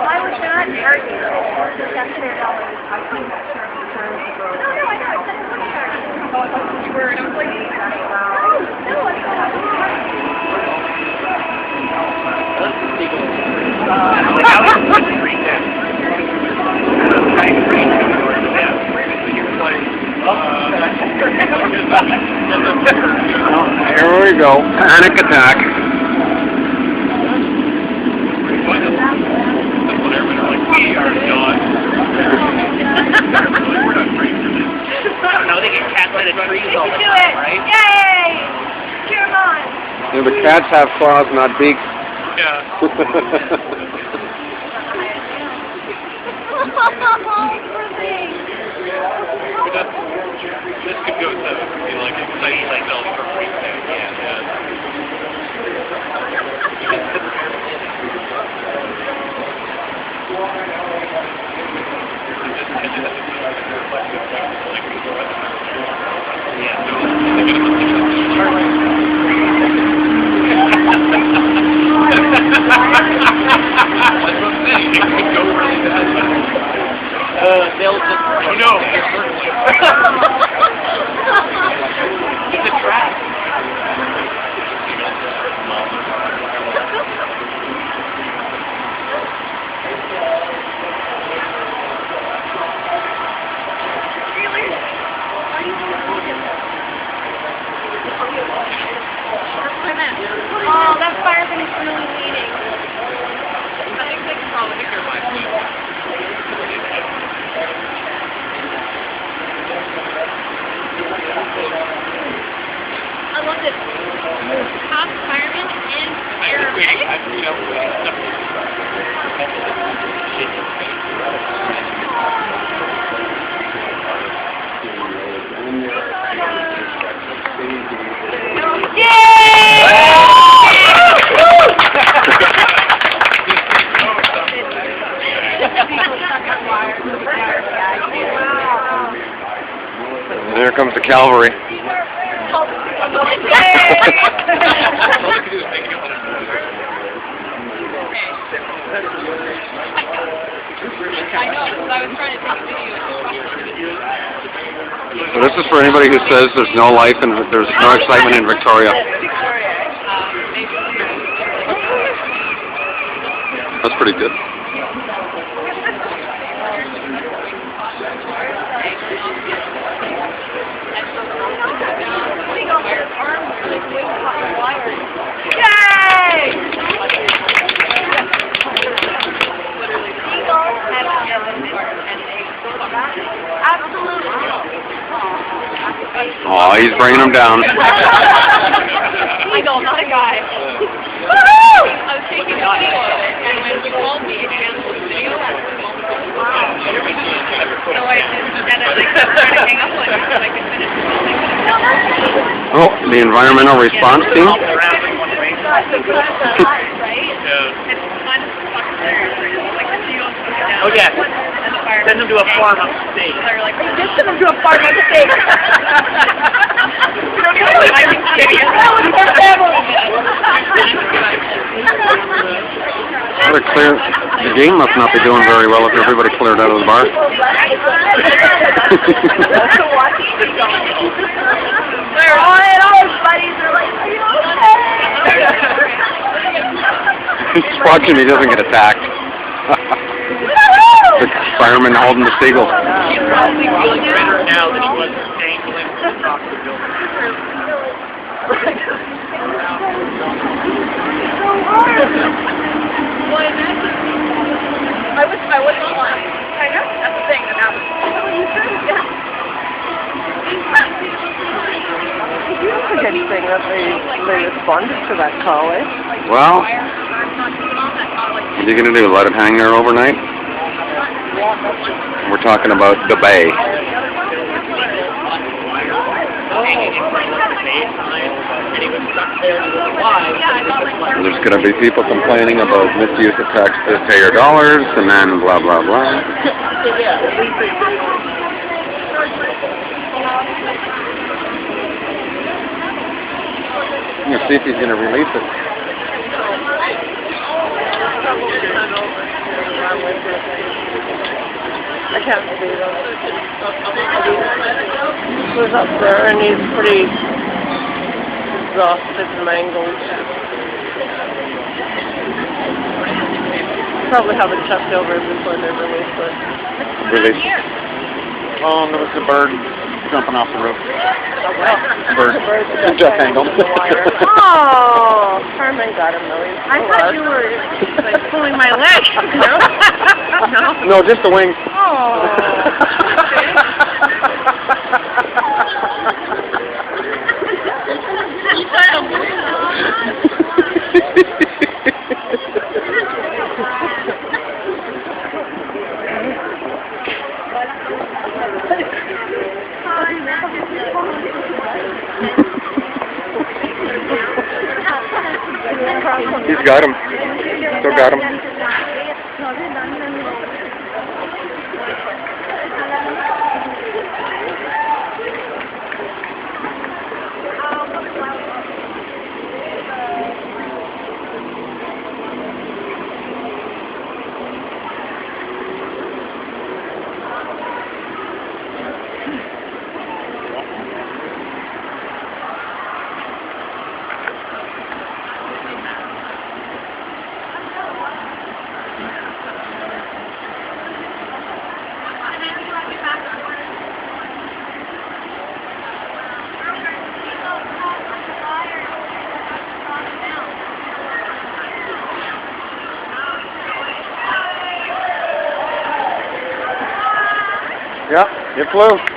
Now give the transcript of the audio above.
I was not argue. Just yesterday, no, I couldn't. No, I know. I said I wouldn't argue. Oh, I thought you were, and I was like, no, I thought. Here we go. Panic attack. No, they get cats out of trees all the time, right? Yay! Cheer 'em on. Yeah, the cats have claws, not beaks. Yeah. This could go to like exciting myself for free. They'll just... Oh no! It's a trap. Oh, that fireman is really waiting. I think they can probably make their mind I love this. Top fireman and paramedic. There comes the cavalry. So this is for anybody who says there's no life and there's no excitement in Victoria. That's pretty good. Yay! Absolutely. Oh, he's bringing them down. Seagull, not a guy. Woohoo! I was taking a video of it, and when you called me, it canceled the video. So I instead of like trying to hang up on you so I could finish the Oh, the environmental response team? right? It's fun to fuck players. Like the seagulls come down. Oh yeah. And the firemen. Send them to a farm upstate. They're like, we just sent them to a farm upstate. Clear. The game must not be doing very well if everybody cleared out of the bar. They're all in all buddies are like, are you okay? He's watching, he doesn't get attacked. The fireman holding the Seagull. He's probably feeling better now than he was dangling across the building. I wasn't lying. I know. That's the thing that happened. That's interesting that they responded to that call, eh? Well, what are you going to do, let it hang there overnight? We're talking about the bay. There's going to be people complaining about misuse of taxpayer dollars, and then blah, blah, blah. Let's see if he's going to release it. I can't see them. He was up there and he's pretty exhausted and mangled. Probably have it checked over before they release it. Release. Oh, there was a bird jumping off the roof. Oh, well. Bird. Just tangled. Oh, fireman got him though. I thought you were like pulling my leg. No? No? No, just the wings. Oh. He's got him. Still got him. Yeah, it flew.